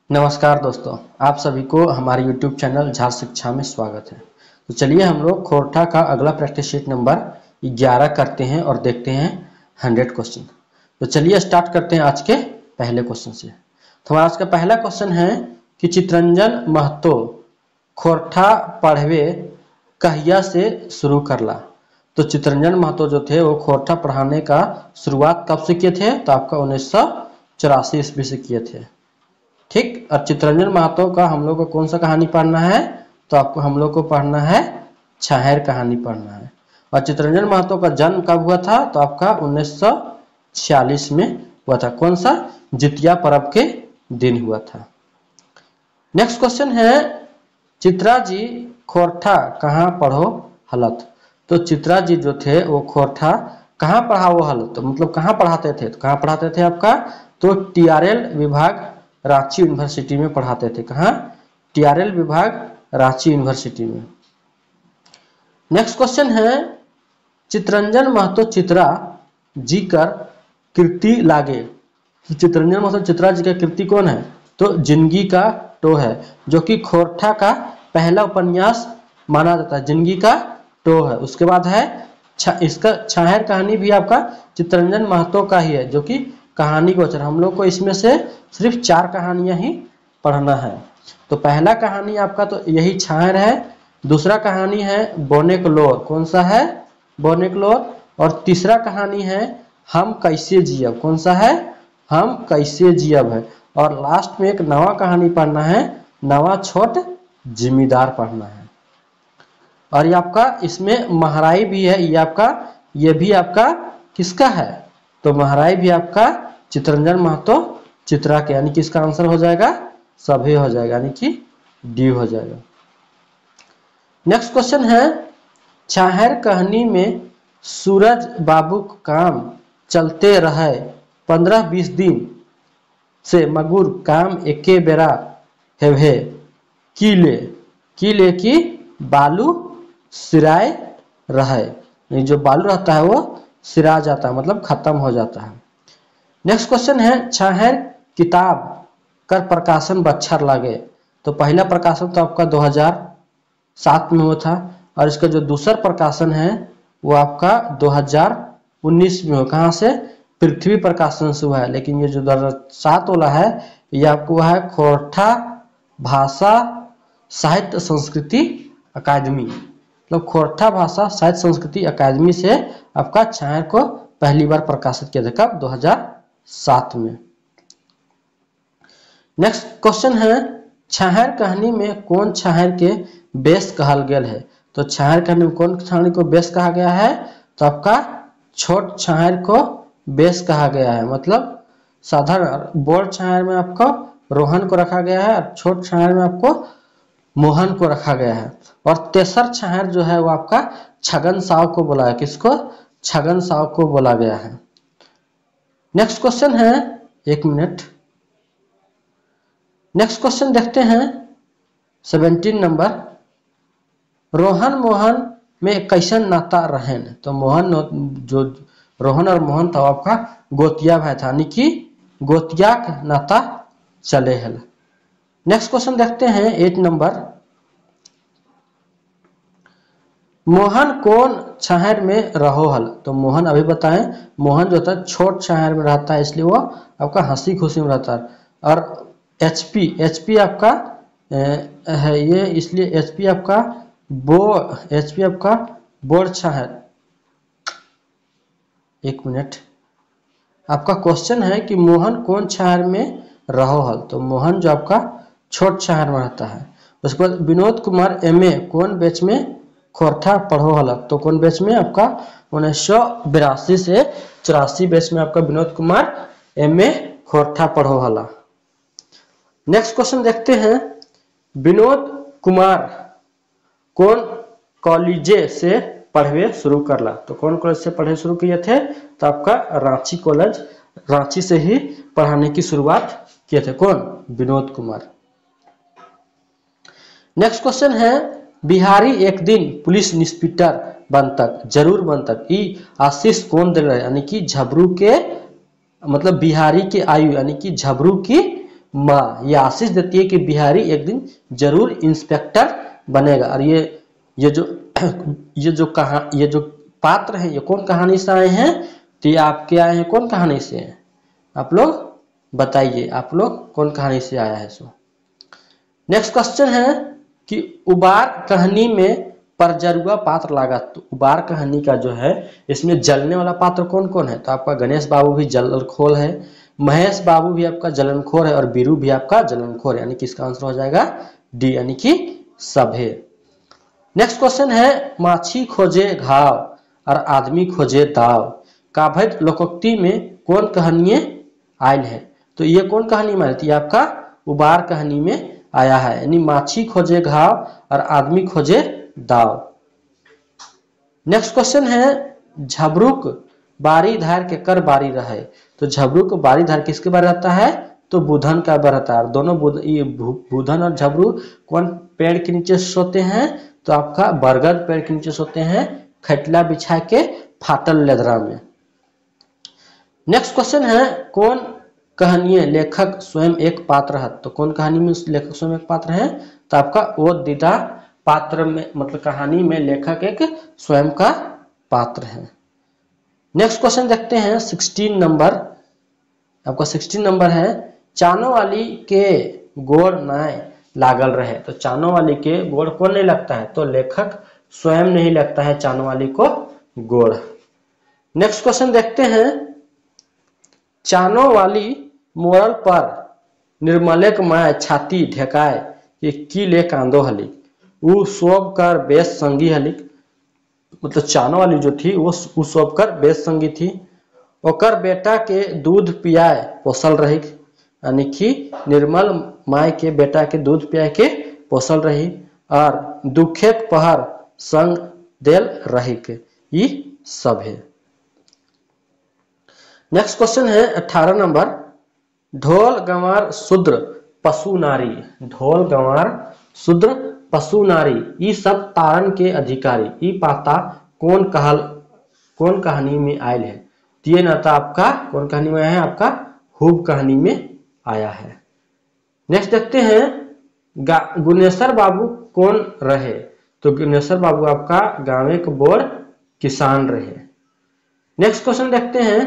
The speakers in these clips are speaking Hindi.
नमस्कार दोस्तों, आप सभी को हमारे YouTube चैनल झार शिक्षा में स्वागत है। तो चलिए हम लोग खोरठा का अगला प्रैक्टिस शीट नंबर 11 करते हैं और देखते हैं 100 क्वेश्चन। तो चलिए स्टार्ट करते हैं आज के पहले क्वेश्चन से। तो आज का पहला क्वेश्चन है कि चितरंजन महतो खोरठा पढ़वे कहिया से शुरू करला। तो चितरंजन महतो जो थे वो खोरठा पढ़ाने का शुरुआत कब से किए थे? तो आपका 1984 ईस्वी से किए थे। ठीक। और चितरंजन महतो का हम लोग को कौन सा कहानी पढ़ना है? तो आपको हम लोग को पढ़ना है छाहर कहानी पढ़ना है। और चितरंजन महतो का जन्म कब हुआ था? तो आपका 1946 में हुआ था। कौन सा? जितिया पर्व के दिन हुआ था। नेक्स्ट क्वेश्चन है चित्रा जी खोरठा कहाँ पढ़ो हलत। तो चित्रा जी जो थे वो खोरठा कहाँ पढ़ाओ हलत, तो मतलब कहाँ पढ़ाते थे? तो कहाँ पढ़ाते थे आपका? तो TRL विभाग रांची यूनिवर्सिटी में पढ़ाते थे। कहाँ? TRL विभाग रांची यूनिवर्सिटी में। नेक्स्ट क्वेश्चन है चितरंजन महतो चित्रा जी कर कीर्ति लागे। चितरंजन महतो चित्रा जी का कीर्ति कौन है? तो जिंदगी का टो है, जो कि खोरठा का पहला उपन्यास माना जाता है। जिंदगी का टो है। उसके बाद है इसका छाहर कहानी भी आपका चितरंजन महतो का ही है, जो कि कहानी गोचर। हम लोग को इसमें से सिर्फ 4 कहानियां ही पढ़ना है। तो पहला कहानी आपका तो यही छाहर है। दूसरा कहानी है बोनेकलोर। कौन सा है? बोनेकलोर। और तीसरा कहानी है हम कैसे जियब। कौन सा है? हम कैसे जियब है। और लास्ट में एक नवा कहानी पढ़ना है, नवा छोट जिम्मेदार पढ़ना है। और ये आपका इसमें महराई भी है। ये भी आपका किसका है? तो महराई भी आपका चितरंजन महतो चित्रा के, यानी कि इसका आंसर हो जाएगा सभी हो जाएगा, यानी कि डी हो जाएगा। नेक्स्ट क्वेश्चन है छाहर कहानी में सूरज बाबू काम चलते रहे 15-20 दिन से मगुर काम एके बेरा हेवे कीले की बालू सिराय रहे। जो बालू रहता है वो सिरा जाता है, मतलब खत्म हो जाता है। नेक्स्ट क्वेश्चन है छाहर किताब कर प्रकाशन बच्छर लागे। तो पहला प्रकाशन तो आपका 2007 में हुआ था, और इसका जो दूसरा प्रकाशन है वो आपका 2019 में हुआ। कहाँ से? पृथ्वी प्रकाशन से हुआ है। लेकिन ये जो 2007 वाला है ये आपको हुआ है खोरठा भाषा साहित्य संस्कृति अकादमी, मतलब खोरठा भाषा साहित्य संस्कृति अकादमी से आपका छाहर को पहली बार प्रकाशित किया था। कब? 2007 में। नेक्स्ट क्वेश्चन है छाहर कहानी में कौन छाहर के बेस कहल गेल है। तो छाहर कहानी में कौन छाहर को बेस कहा गया है? तो आपका छोट छाहर को बेस कहा गया है। मतलब साधारण बड़ छाहर में आपको रोहन को रखा गया है, और छोट छाहर में आपको मोहन को रखा गया है। और तेसर छाहर जो है वो आपका छगन साव को बोला है। किसको? छगन साव को बोला गया है। नेक्स्ट क्वेश्चन है, एक मिनट, नेक्स्ट क्वेश्चन देखते हैं 17 नंबर। रोहन मोहन में कैसन नाता रहन। तो जो रोहन और मोहन था आपका गोतिया भाई था, यानी कि गोतिया का नाता चले है। नेक्स्ट क्वेश्चन देखते हैं 8 नंबर। मोहन कौन छाहर में रहो हल। तो मोहन अभी बताएं, मोहन जो था छोट छाहर में रहता है, इसलिए वो आपका हंसी खुशी में रहता है। और एचपी आपका है ये, इसलिए एचपी आपका बोर छाहर। एक मिनट, आपका क्वेश्चन है कि मोहन कौन छाहर में रहो हल। तो मोहन जो आपका छोट छाहर में रहता है। उसके बाद विनोद कुमार MA कौन बैच में खोरठा पढ़ो हलक। तो कौन बैच में? आपका 1982 से 84 बैच में आपका विनोद कुमार MA खोरठा पढ़ो हला। नेक्स्ट क्वेश्चन देखते हैं विनोद कुमार कौन कॉलेज से पढ़वे शुरू करला। तो कौन कॉलेज से पढ़े शुरू किए थे? तो आपका रांची कॉलेज, रांची से ही पढ़ाने की शुरुआत किए थे। कौन? विनोद कुमार। नेक्स्ट क्वेश्चन है बिहारी एक दिन पुलिस इंस्पेक्टर बनतक, जरूर बनतक। ई आशीष कौन दे रहे, यानी कि झबरू के, मतलब बिहारी के आयु, यानी कि झबरू की माँ ये आशीष देती है कि बिहारी एक दिन जरूर इंस्पेक्टर बनेगा। और ये जो पात्र हैं ये कौन कहानी से आए हैं? तो ये आपके आए हैं कौन कहानी से? आप लोग बताइए, आप लोग कौन कहानी से आया है सो। नेक्स्ट क्वेश्चन है कि उबार कहानी में परजरुआ पात्र लागा। तो उबार कहानी का जो है इसमें जलने वाला पात्र कौन कौन है? तो आपका गणेश बाबू भी जलनखोर है, महेश बाबू भी आपका जलनखोर है और बीरू भी आपका जलनखोर है, यानी कि इसका आंसर हो जाएगा डी, यानी कि सब है। नेक्स्ट क्वेश्चन है माछी खोजे घाव और आदमी खोजे दाव। काव्य लोकोक्ति में कौन कहानी आयल है? तो ये कौन कहानी में आई थी? आपका उबार कहानी में आया है, यानी माछी खोजे घाव और आदमी खोजे दाव। नेक्स्ट क्वेश्चन है झबरुक बारी धार के कर बारी रहे। तो झबरुक बारी धार किसके बारे रहता है? तो बुधन का बारे रहता है। दोनों बुधन और झबरू कौन पेड़ के नीचे सोते हैं? तो आपका बरगद पेड़ के नीचे सोते हैं, खटला बिछा के फाटल लेदरा में। नेक्स्ट क्वेश्चन है कौन कहानी लेखक स्वयं एक पात्र है? तो कौन कहानी में लेखक स्वयं एक पात्र है? तो आपका वो दीदा पात्र में, मतलब कहानी में लेखक एक स्वयं का पात्र है। नेक्स्ट क्वेश्चन देखते हैं 16 नंबर। आपका 16 नंबर है चानो वाली के गोड़ नाय लागल रहे। तो चानो वाली के गोड़ कौन नहीं लगता है? तो लेखक स्वयं नहीं लगता है चानो वाली को गोड़। नेक्स्ट क्वेश्चन देखते हैं चानो वाली मोरल पर निर्मलेक माय छाती ढेकाय ये की ले कांदो हलिक उ सोब कर बेस संगी हलिक। मतलब चानो वाली जो थी वो सोब कर बेस संगी थी। ओकर बेटा के दूध पियाए पोसल रही, यानी कि निर्मल माय के बेटा के दूध पियाए के पोसल रही और दुखे पहर संग देल रही के ये सब है। नेक्स्ट क्वेश्चन है 18 नंबर ढोल गंवार शूद्र पशु नारी। ढोल गंवार शूद्र पशु नारी ये सब तारण के अधिकारी ये पाता कौन कहानी में आयल है? तो ये नाता आपका कौन कहानी में आया है? आपका हुब कहानी में आया है। नेक्स्ट देखते हैं गुनेश्वर बाबू कौन रहे? तो गुनेश्वर बाबू आपका गाँव के बोर किसान रहे। नेक्स्ट क्वेश्चन देखते हैं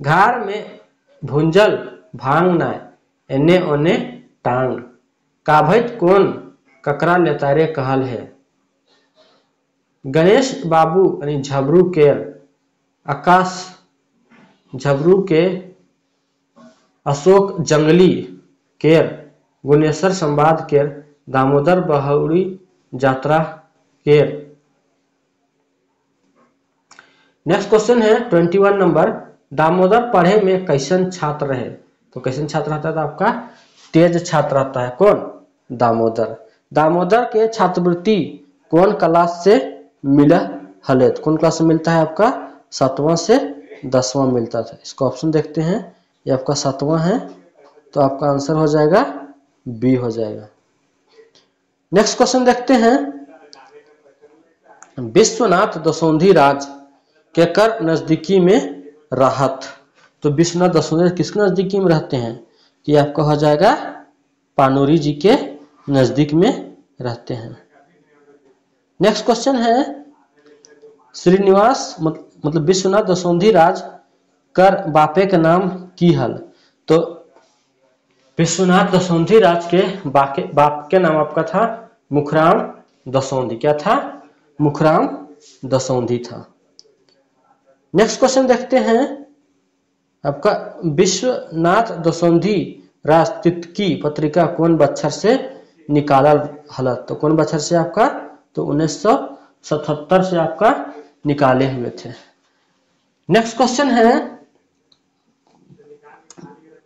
घार में भुंजल भांग नाय एने ओने टांग काभैत कौन ककरा लेतारे कहल है? गणेश बाबू यानी झबरू के आकाश झबरू के अशोक जंगली केर गुनेश्वर संवाद केर दामोदर बहुरी यात्रा केर। नेक्स्ट क्वेश्चन है 21 नंबर दामोदर पढ़े में कैसन छात्र रहे? तो कैसन छात्र रहता है? आपका तेज छात्र रहता है। कौन? दामोदर। दामोदर के छात्रवृत्ति कौन क्लास से मिला हले? कौन क्लास से मिलता है? आपका 7वां से 10वां मिलता था। इसका ऑप्शन देखते हैं, ये आपका 7वां है, तो आपका आंसर हो जाएगा बी हो जाएगा। नेक्स्ट क्वेश्चन देखते हैं विश्वनाथ दसौंधी राज के कर नजदीकी में राहत। तो विश्वनाथ दसौंधी किसके नजदीकी में रहते हैं? कि आपका हो जाएगा पानोरी जी के नजदीक में रहते हैं। नेक्स्ट क्वेश्चन है श्रीनिवास मतलब विश्वनाथ दसौंधी राज कर बापे के नाम की हल? तो विश्वनाथ दसौंधी राज के बाप के नाम आपका था मुखराम दसौंधी। क्या था? मुखराम दसौंधी था। नेक्स्ट क्वेश्चन देखते हैं आपका विश्वनाथ दसौंधी राज तितकी पत्रिका कौन बच्छर से निकालल हलत? तो कौन बच्छर से? आपका तो 1977 से आपका निकाले हुए थे। नेक्स्ट क्वेश्चन है,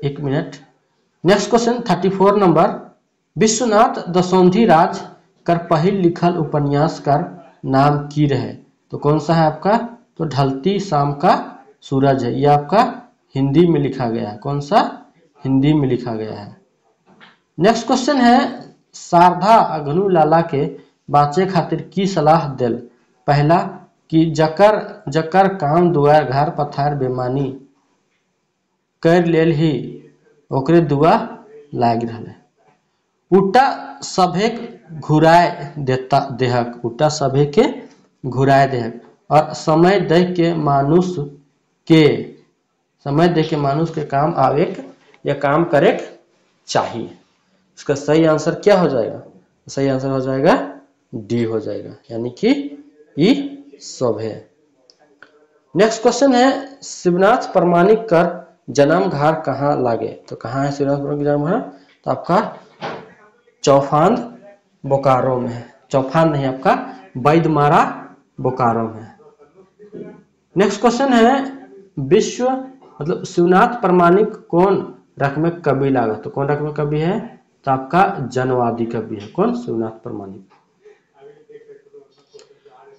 एक minute, next question 34 number Vishwanath Dasaundhi राज कर पहिल लिखल उपन्यास कर नाम की रहे? तो कौन सा है आपका? तो ढलती शाम का सूरज है। ये आपका हिंदी में लिखा गया है। कौन सा? हिंदी में लिखा गया है। नेक्स्ट क्वेश्चन है शारदा अघनु लाला के बाँचे खातिर की सलाह दिल? पहला कि जकर काम दुआर घर पथार बेमानी कर लेल ही ओकरे दुआ लाग रहले। उटा सभे घुराए देता देहक, उटा सभे के घुराए देहक। और समय दे के मानुष के, समय दे के मानुष के काम आवे या काम करे चाहिए। इसका सही आंसर क्या हो जाएगा? सही आंसर हो जाएगा डी हो जाएगा, यानी कि ई सब है। नेक्स्ट क्वेश्चन है शिवनाथ प्रमाणिक कर जन्म घर कहाँ लागे? तो कहाँ है शिवनाथ प्रमाणिक जन्म घर? तो आपका चौफान बोकारो में है। चौफान नहीं, आपका बैदमारा बोकारो में है। नेक्स्ट क्वेश्चन है विश्व मतलब शिवनाथ प्रमाणिक कौन रकम कवि लागा? तो कौन रकम कवि है? तो आपका जनवादी कवि है। कौन? शिवनाथ प्रमाणिक।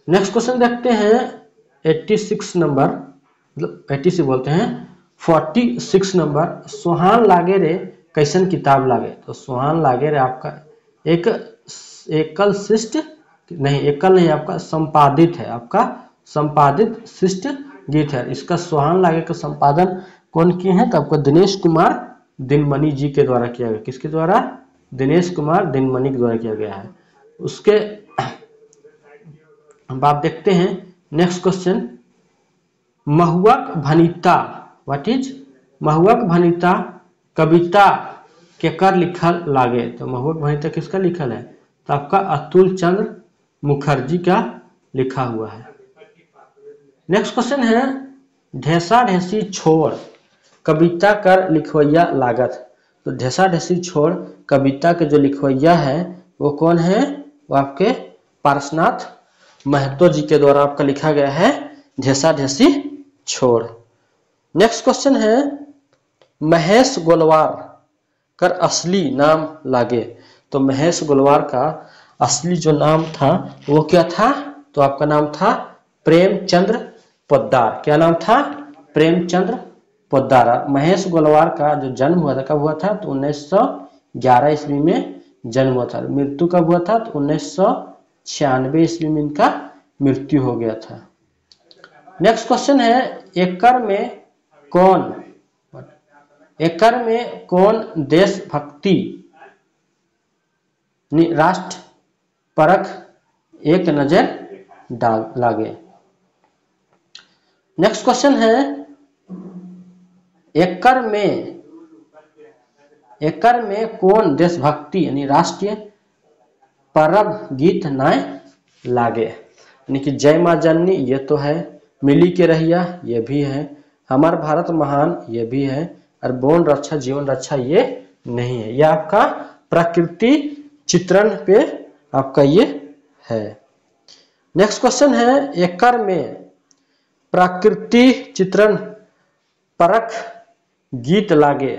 नेक्स्ट क्वेश्चन देखते हैं 86 नंबर, मतलब 86 बोलते हैं 46 नंबर। सोहान लागे रे कैसन किताब लागे? तो सोहान लागे रे आपका एक एकल शिष्ट नहीं, एकल नहीं, आपका संपादित है, आपका संपादित शिष्ट गीत है। इसका सोहान लागे का संपादन कौन किए हैं? तो आपको दिनेश कुमार दिनमणि जी के द्वारा किया गया। किसके द्वारा? दिनेश कुमार दिनमणि के द्वारा किया गया है। उसके अब आप देखते हैं नेक्स्ट क्वेश्चन, महुआक भनिता, व्हाट इज महुआक भनिता कविता केकर लिखल लागे? तो महुआक भनिता किसका लिखल है? तो आपका अतुल चंद्र मुखर्जी का लिखा हुआ है। नेक्स्ट क्वेश्चन है ढेसा ढेसी छोड़ कविता कर लिखवैया लागत? तो ढेसा ढेसी छोड़ कविता के जो लिखवैया है वो कौन है? वो आपके पारसनाथ महतो जी के द्वारा आपका लिखा गया है ढेसा ढेसी छोड़। नेक्स्ट क्वेश्चन है महेश गोलवार कर असली नाम लागे? तो महेश गोलवार का असली जो नाम था वो क्या था? तो आपका नाम था प्रेमचंद्र पोद्दार। क्या नाम था? प्रेमचंद्र पोद्दार। महेश गोलवार का जो जन्म हुआ था, कब हुआ था? तो 1911 ईस्वी में जन्म हुआ था। मृत्यु कब हुआ था? तो 1996 ईस्वी में इनका मृत्यु हो गया था। नेक्स्ट क्वेश्चन है एकड़ में कौन देशभक्ति राष्ट्र परख एक नजर डाल लागे? नेक्स्ट क्वेश्चन है एकड़ में कौन देशभक्ति यानी राष्ट्रीय परब गीत नाय लागे? यानी कि जय मां जननी ये तो है, मिली के रहिया ये भी है, हमार भारत महान ये भी है, और बोन रक्षा जीवन रक्षा ये नहीं है। यह आपका प्रकृति चित्रण पे आपका ये है। नेक्स्ट क्वेश्चन है एकड़ में प्रकृति चित्रण परख गीत लागे?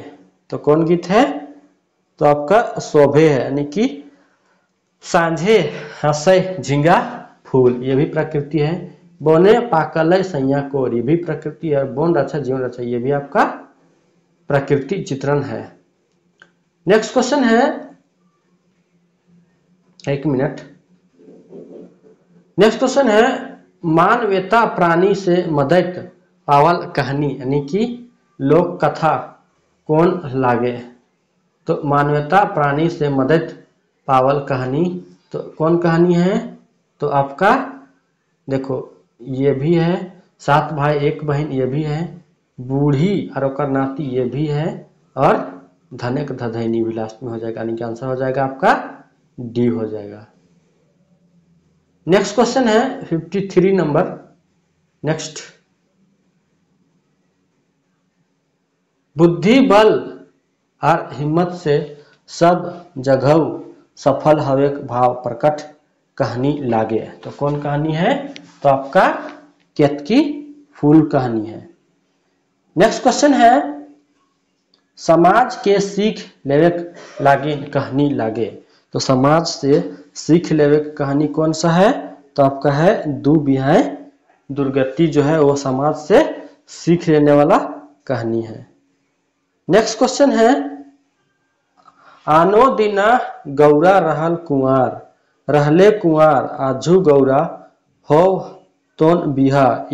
तो कौन गीत है? तो आपका शोभे है, यानी कि सांझे हंसे झिंगा फूल ये भी प्रकृति है। बोने पाकल सैया कोर ये भी प्रकृति है। बोन रक्षा जीवन रक्षा ये भी आपका प्रकृति चित्रण है। नेक्स्ट क्वेश्चन है, एक मिनट, नेक्स्ट क्वेश्चन है मानवता प्राणी से मदद पावल कहानी यानी कि लोक कथा कौन लागे? तो मानवता प्राणी से मदद पावल कहानी तो कौन कहानी है? तो आपका देखो ये भी है, 7 भाई 1 बहन ये भी है, बूढ़ी और ओकर नाती ये भी है, और धनक धधैनी भी लास्ट में हो जाएगा, यानी कि आंसर हो जाएगा आपका डी हो जाएगा। नेक्स्ट क्वेश्चन है 53 नंबर। नेक्स्ट, बुद्धि बल और हिम्मत से सब जगह सफल हवे भाव प्रकट कहानी लागे? तो कौन कहानी है? तो आपका केतकी फूल कहानी है। नेक्स्ट क्वेश्चन है समाज के सीख लेवे लागे कहानी लागे? तो समाज से सीख लेवे कहानी कौन सा है? तो आपका है दू बिहाय दुर्गति जो है वो समाज से सीख लेने वाला कहानी है। नेक्स्ट क्वेश्चन है आनो दिना गौरा रहल कुंवार रहले कुंवार आजू गौरा हो तोन बिहा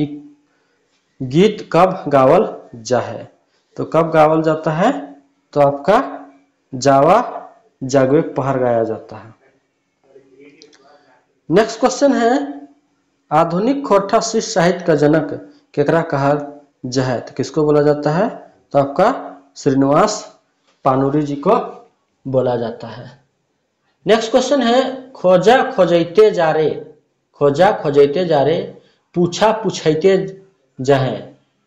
गीत कब गावल जाए? तो कब गावल जाता है? तो आपका जावा जागवे पहर गाया जाता है। नेक्स्ट क्वेश्चन है आधुनिक खोरठा शिष्य साहित्य का जनक केकरा कहल जहै, तो किसको बोला जाता है, तो आपका श्रीनिवास पानुरी जी को बोला जाता है। नेक्स्ट क्वेश्चन है खोजा खोजते जा रे, खोजा खोजते जा रे, पूछा पूछते जहे,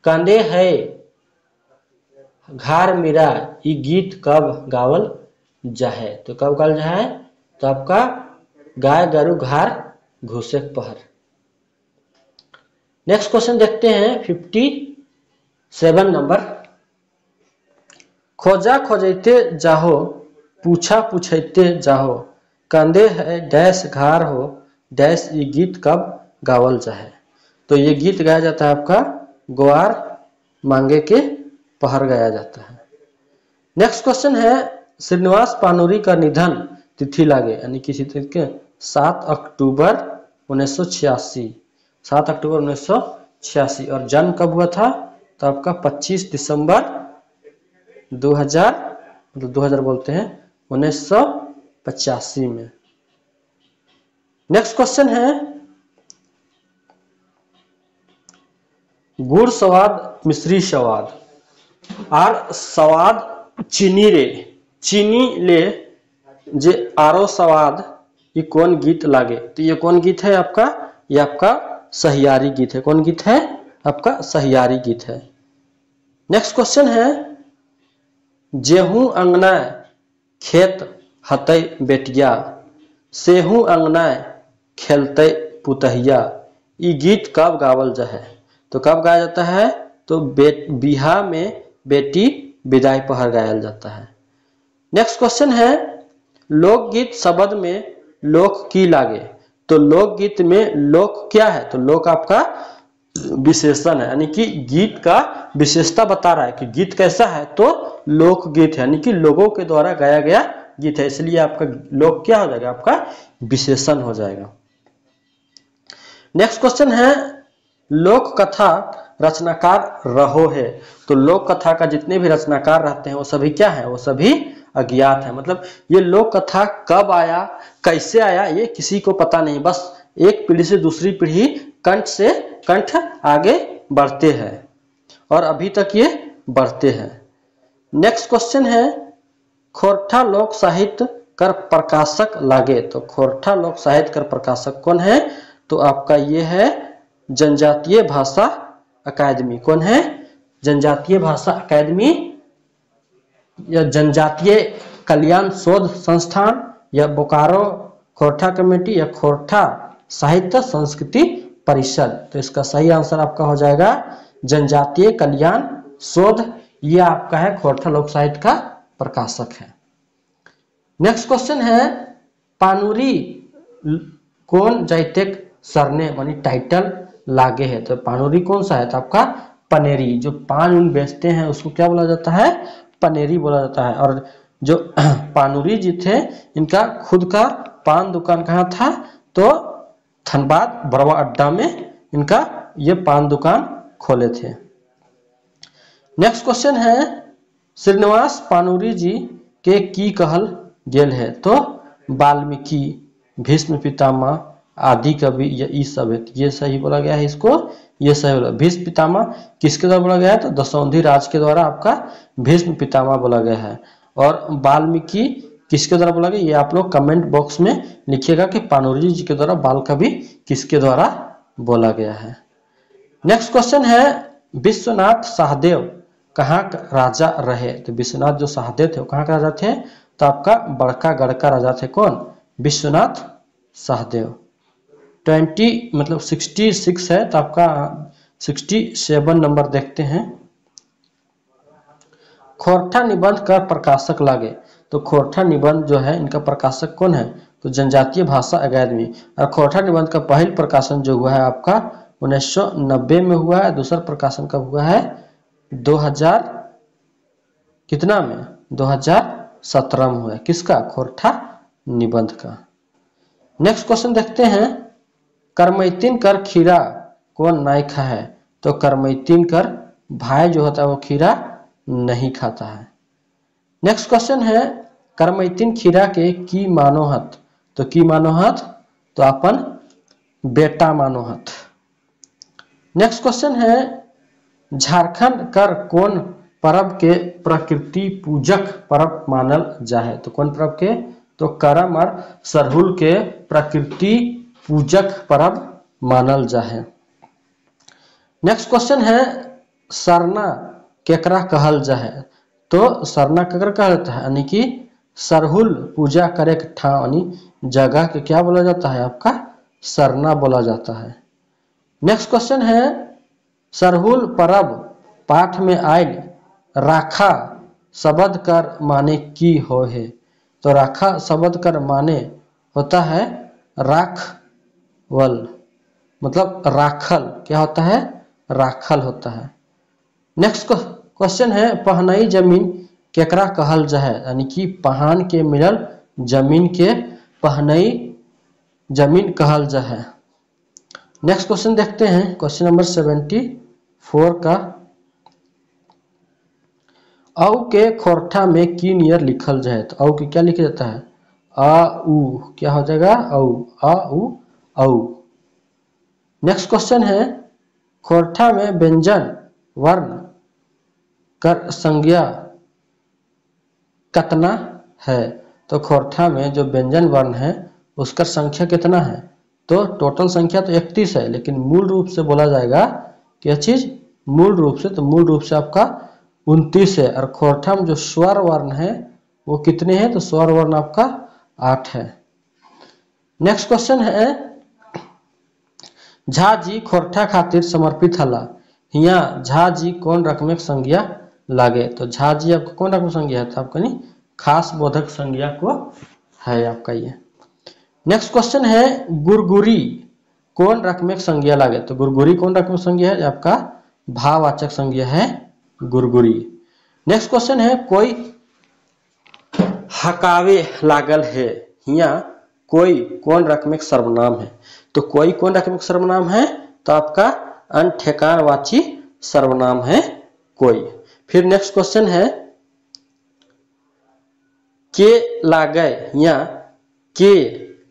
कंदे है घार मीरा, ये गीत कब गावल जाहे, तो कब गावल जाहे, तो आपका गाय गरु घार घुसे पहर। नेक्स्ट क्वेश्चन देखते हैं 57 नंबर, खोजा खोजते जाहो, पूछा पूछते जाहो, कंधे है डैश घार हो, डैश ये गीत कब गावल जाहे, तो ये गीत गाया जाता है आपका ग्वार मांगे के पहर गाया जाता है। नेक्स्ट क्वेश्चन है श्रीनिवास पानुरी का निधन तिथि लागे, यानी किसी के 7 अक्टूबर 1986, 7 अक्टूबर 1986, और जन्म कब हुआ था, तो आपका 25 दिसंबर 2000, मतलब 2000 बोलते हैं 1985 में। नेक्स्ट क्वेश्चन है गुड़ स्वाद मिश्री स्वाद आर स्वाद चीनी रे, चीनी ले जे आरो स्वाद, ये कौन गीत लागे, तो ये कौन गीत है आपका, ये आपका सहियारी गीत है। कौन गीत है, आपका सहियारी गीत है। नेक्स्ट क्वेश्चन है जेहू अंगना खेत हतै बेटिया, सेहू अंगना खेलते पुतहिया, ये गीत कब गावल जाए, तो कब गाया जाता है, तो बिहा में बेटी विदाई पहर गाया जाता है। नेक्स्ट क्वेश्चन है लोकगीत शब्द में लोक की लागे, तो लोकगीत में लोक क्या है, तो लोक आपका विशेषण है, यानी कि गीत का विशेषता बता रहा है कि गीत कैसा है, तो लोकगीत है, यानी कि लोगों के द्वारा गाया गया गीत है, इसलिए आपका लोक क्या हो जाएगा, आपका विशेषण हो जाएगा। नेक्स्ट क्वेश्चन है लोक कथा रचनाकार रहो है, तो लोक कथा का जितने भी रचनाकार रहते हैं वो सभी क्या है, वो सभी अज्ञात है, मतलब ये लोक कथा कब आया कैसे आया ये किसी को पता नहीं, बस एक पीढ़ी से दूसरी पीढ़ी कंठ से कंठ आगे बढ़ते हैं और अभी तक ये बढ़ते हैं। नेक्स्ट क्वेश्चन है खोरठा लोक साहित्य कर प्रकाशक लागे, तो खोरठा लोक साहित्य कर प्रकाशक कौन है, तो आपका ये है जनजातीय भाषा अकादमी। कौन है, जनजातीय भाषा अकादमी या जनजातीय कल्याण शोध संस्थान या बोकारो खोरठा कमेटी या खोरठा साहित्य संस्कृति परिषद, तो इसका सही आंसर आपका हो जाएगा जनजातीय कल्याण शोध, ये आपका है खोरठा लोक साहित्य का प्रकाशक है। नेक्स्ट क्वेश्चन है पानुरी कौन जैतेक सरने मानी टाइटल लागे है, तो पानुरी कौन सा है, तो आपका पनेरी, जो पान बेचते हैं उसको क्या बोला जाता है, पनेरी बोला जाता है। और जो पानुरी जी थे इनका खुद का पान दुकान कहाँ था, तो धनबाद बरवा अड्डा में इनका ये पान दुकान खोले थे। नेक्स्ट क्वेश्चन है श्रीनिवास पानुरी जी के की कहल गेल है, तो वाल्मीकि, भीष्म पितामह, आदि कवि, ये सब है, ये सही बोला गया है, इसको ये सही बोला। भीष्म पितामह किसके द्वारा बोला गया है, तो दशौंधी राज के द्वारा आपका भीष्म पितामह बोला गया है। और वाल्मीकि किसके द्वारा बोला गया, ये आप लोग कमेंट बॉक्स में लिखिएगा कि पानुरी जी के द्वारा बाल कवि किसके द्वारा बोला गया है। नेक्स्ट क्वेश्चन है विश्वनाथ सहदेव कहाँ राजा रहे, तो विश्वनाथ जो सहदेव थे वो कहाँ का राजा थे, तो आपका बड़का गढ़ का राजा थे। कौन, विश्वनाथ सहदेव। 66 है, तो आपका 67 नंबर देखते हैं। खोरठा निबंध का प्रकाशक लागे, तो खोरठा निबंध जो है इनका प्रकाशक कौन है, तो जनजातीय भाषा अकादमी। और खोरठा निबंध का पहला प्रकाशन जो हुआ है आपका 1990 में हुआ है, दूसरा प्रकाशन कब हुआ है 2000 कितना में 2017 में हुआ है, किसका, खोरठा निबंध का। नेक्स्ट क्वेश्चन देखते हैं करमैतिन कर खीरा कौन नहीं खा है, तो करमैतिन कर भाई जो होता है वो खीरा नहीं खाता है। नेक्स्ट क्वेश्चन है करमैतिन खीरा के की मानोहत, तो की मानोहत तो अपन बेटा मानोहत। नेक्स्ट क्वेश्चन है झारखंड कर कौन पर्व के प्रकृति पूजक पर्व मानल जाए, तो कौन पर्व के, तो करम और सरहुल के प्रकृति पूजक पर्व मानल जाए। नेक्स्ट क्वेश्चन है सरना केकरा कहल जाए, तो सरना केकरा कहल जाता है, यानी कि सरहुल पूजा करे के ठाव यानी जगह के क्या बोला जाता है, आपका सरना बोला जाता है। नेक्स्ट क्वेश्चन है सरहुल परब पाठ में आयल राखा शब्द कर माने की हो है, तो राखा शब्द कर माने होता है राखवल, मतलब राखल, क्या होता है, राखल होता है। नेक्स्ट क्वेश्चन है पहनई जमीन केकरा कहल जाए, यानी कि पहान के मिलल जमीन के पहनई जमीन कहल जाए। नेक्स्ट क्वेश्चन देखते हैं क्वेश्चन नंबर 74 का, औ के खोरठा में की नियर लिखल जाए, तो औ के क्या लिखा जाता है, आ उ, क्या हो जाएगा, औ, आ उ औ। नेक्स्ट क्वेश्चन है खोरठा में व्यंजन वर्ण कर संज्ञा कितना है, तो खोरठा में जो व्यंजन वर्ण है उसका संख्या कितना है, तो टोटल संख्या तो 31 है, लेकिन मूल रूप से बोला जाएगा क्या चीज, मूल रूप से, तो मूल रूप से आपका 29 है। और खोरठा में जो स्वर वर्ण है वो कितने हैं, तो स्वर वर्ण आपका 8 है। नेक्स्ट क्वेश्चन है झा जी खोरठा खातिर समर्पित हला, यहाँ झा जी कौन रकम संज्ञा लागे, तो झा जी आपको कौन रकम संज्ञा है, तो आपका नहीं खास बोधक संज्ञा को है आपका ये। नेक्स्ट क्वेश्चन है गुरगुरी कौन रकम संज्ञा लागे, तो गुरगुरी कौन रकम संज्ञा है, आपका भाववाचक संज्ञा है गुरगुरी। नेक्स्ट क्वेश्चन है कोई हकावे लागल है, यहाँ कोई कौन रकम सर्वनाम है, तो कोई कौन रकम सर्वनाम है, तो आपका अनठेकानवाची सर्वनाम है कोई। फिर नेक्स्ट क्वेश्चन है के लागे, यहाँ के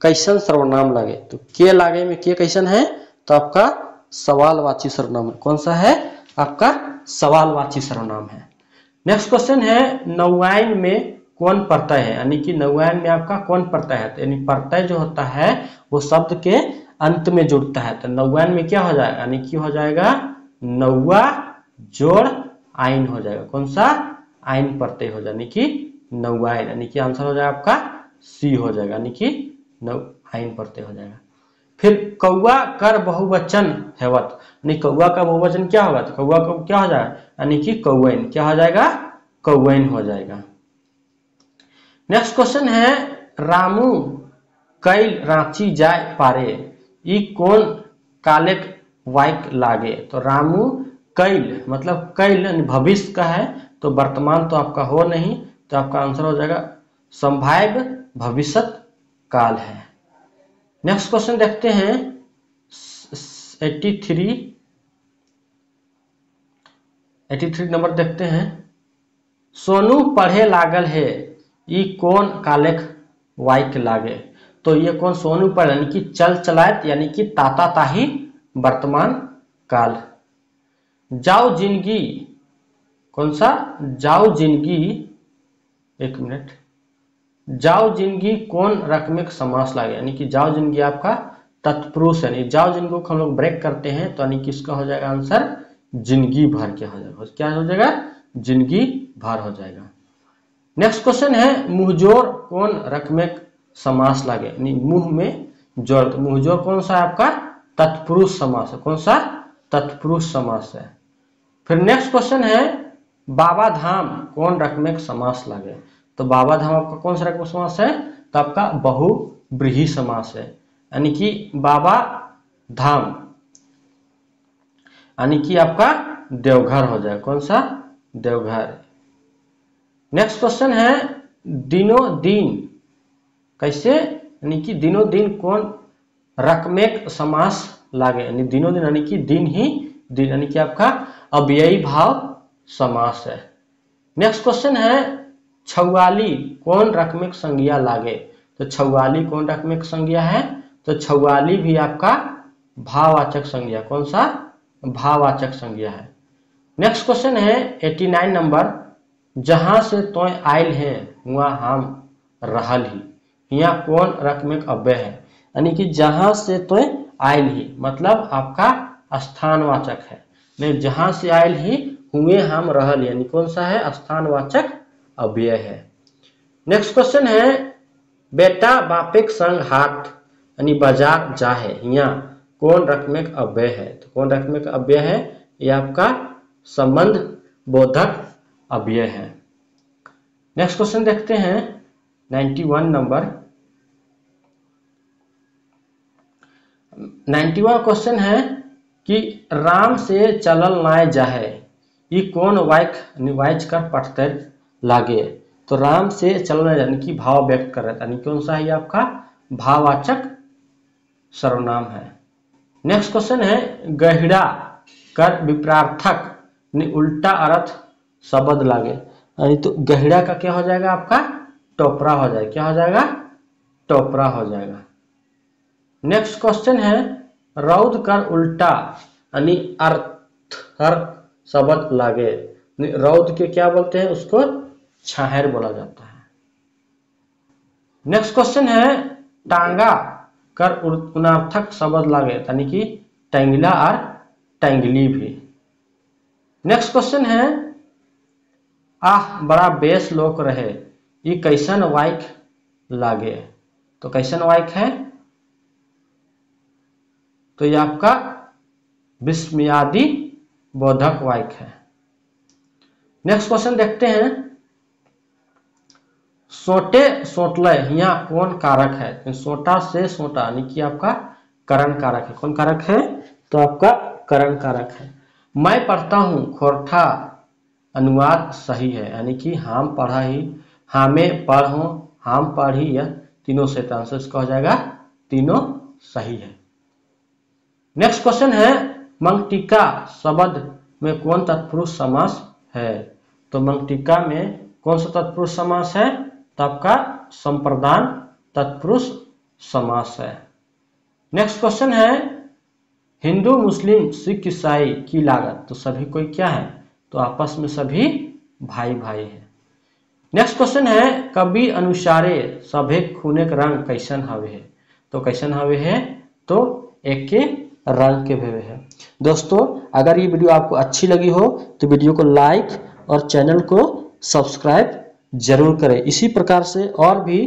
कैसन सर्वनाम लगे, तो के लागे में के कैसन है, तो आपका सवालवाची सर्वनाम है, कौन सा है, आपका सवालवाची सर्वनाम है। नेक्स्ट क्वेश्चन है नौआइन में कौन प्रत्यय है, यानी कि नौआइन में आपका कौन प्रत्यय है, यानी प्रत्यय जो होता है वो शब्द के अंत में जुड़ता है, तो नौआइन में क्या हो जाएगा, यानी कि हो जाएगा नौवा जोड़ आइन हो जाएगा, कौन सा, आइन प्रत्यय हो जाए, यानी कि नौआइन, यानी कि आंसर हो जाएगा आपका सी हो जाएगा, यानी कि नौ आइन प्रत्यय हो जाएगा। फिर कौआ कर बहुवचन हेवत, यानी कौआ का बहुवचन क्या होगा, तो कौआ का क्या हो जाएगा, यानी कि कौवैन, क्या हो जाएगा, कौवैन हो जाएगा। नेक्स्ट क्वेश्चन है रामू कैल रांची जाए पारे, ई कौन कालेक वाक्य लागे, तो रामू कैल मतलब कैल यानी भविष्य का है, तो वर्तमान तो आपका हो नहीं, तो आपका आंसर हो जाएगा संभाव्य भविष्य काल है। नेक्स्ट क्वेश्चन देखते हैं 83 नंबर देखते हैं, सोनू पढ़े लागल है, ई कौन कालेक वाक्य लागे, तो ये कौन सोनू पढ़े, यानी कि चल चलायत, यानी कि ताता ताही वर्तमान काल। जाओ जिंदगी कौन सा, जाओ जिंदगी, एक मिनट, जाओ जिंदगी कौन रकमिक समास लागे, यानी कि जाओ जिंदगी आपका तत्पुरुष है, जाओ जिंदगी को हम लोग ब्रेक करते हैं, तो यानी कि इसका हो जाएगा आंसर जिंदगी भर, क्या हो जाएगा, क्या हो जाएगा, जिंदगी भर हो जाएगा। नेक्स्ट क्वेश्चन है मुहजोर कौन रकमिक समास लागे, यानी मुंह में जोड़, तो मुहजोर कौन सा है आपका तत्पुरुष समास है, कौन सा तत्पुरुष समास है। फिर नेक्स्ट क्वेश्चन है बाबा धाम कौन रकमिक समास लागे, तो बाबा धाम आपका कौन सा रकम समास है, तो आपका बहुव्रीहि समास है, यानी कि बाबा धाम यानी कि आपका देवघर हो जाएगा, कौन सा, देवघर। नेक्स्ट क्वेश्चन है दिनों दिन कैसे, यानी कि दिनों दिन कौन रकमेक समास लागे, यानी दिनों दिन यानी कि दिन ही दिन, यानी कि आपका अव्ययी भाव समास है। नेक्स्ट क्वेश्चन है छौआली कौन रकमिक संज्ञा लागे। तो छौआली कौन रकमिक संज्ञा है, तो छौआली भी आपका भाववाचक संज्ञा, कौन सा, भाववाचक संज्ञा है। नेक्स्ट क्वेश्चन है 89 नंबर, जहां से तोय आयल है वहां हम रहल ही। यहाँ कौन रकमिक अव्यय है, यानी कि जहां से तोय आयल ही मतलब आपका स्थानवाचक है। नहीं, जहां से आयल ही हुए हम रहल, यानी कौन सा है, स्थानवाचक अव्यय है। नेक्स्ट क्वेश्चन है, बेटा बापेक संग हाट यानी बाजार जा है, यहाँ कौन रकमिक अव्यय है। तो कौन रकमिक अव्यय है, यह आपका संबंध बोधक अव्यय है। नेक्स्ट क्वेश्चन देखते हैं 91 नंबर। 91 क्वेश्चन है कि राम से चलल नाय जाहे, ये कौन वाक्य वाइज कर पठते लागे। तो राम से चलना यानी कि भाव व्यक्त कर रहा है, यानी कौन सा है, ये आपका भाववाचक सर्वनाम है। नेक्स्ट क्वेश्चन है, गहिड़ा कर विपरार्थक उल्टा अर्थ शब्द लागे, यानी तो गहिड़ा का क्या हो जाएगा, आपका टोपरा हो जाएगा, क्या हो जाएगा, टोपरा हो जाएगा। नेक्स्ट क्वेश्चन है, रौद कर उल्टा यानी अर्थ शब्द लागे, रौद के क्या बोलते हैं, उसको छाहर बोला जाता है। नेक्स्ट क्वेश्चन है, टांगा कर उनार्थक शब्द लागे, यानी कि टैंगला और टैंगली भी। नेक्स्ट क्वेश्चन है, आह बड़ा बेस लोक रहे, ये कैसन वाक्य लागे। तो कैसन वाक्य है, तो ये आपका विस्मयादि बोधक वाक्य है। नेक्स्ट क्वेश्चन देखते हैं, सोटे सोटले, यहाँ कौन कारक है। तो सोटा से सोटा यानी कि आपका करण कारक है, कौन कारक है, तो आपका करण कारक है। मैं पढ़ता हूँ खोरठा अनुवाद सही है, यानी कि हम पढ़ा ही, हमें पढ़ो, हम पढ़ी, यह तीनों से आंसर इसका हो जाएगा, तीनों सही है। नेक्स्ट क्वेश्चन है, मंगटिका शब्द में कौन तत्पुरुष समास है। तो मंगटिका में कौन सा तत्पुरुष समास है, तो आपका संप्रदान तत्पुरुष समास है। नेक्स्ट क्वेश्चन है, हिंदू मुस्लिम सिख ईसाई की लागत, तो सभी कोई क्या है, तो आपस में सभी भाई भाई है। नेक्स्ट क्वेश्चन है, कवि अनुसारे सभे खूने के रंग कैसन हवे है। तो कैसन हवे है, तो एक के रंग के भेवे है। दोस्तों अगर ये वीडियो आपको अच्छी लगी हो तो वीडियो को लाइक और चैनल को सब्सक्राइब जरूर करें। इसी प्रकार से और भी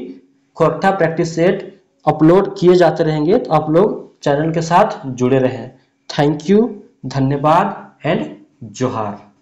खोरठा प्रैक्टिस सेट अपलोड किए जाते रहेंगे, तो आप लोग चैनल के साथ जुड़े रहें। थैंक यू, धन्यवाद एंड जोहार।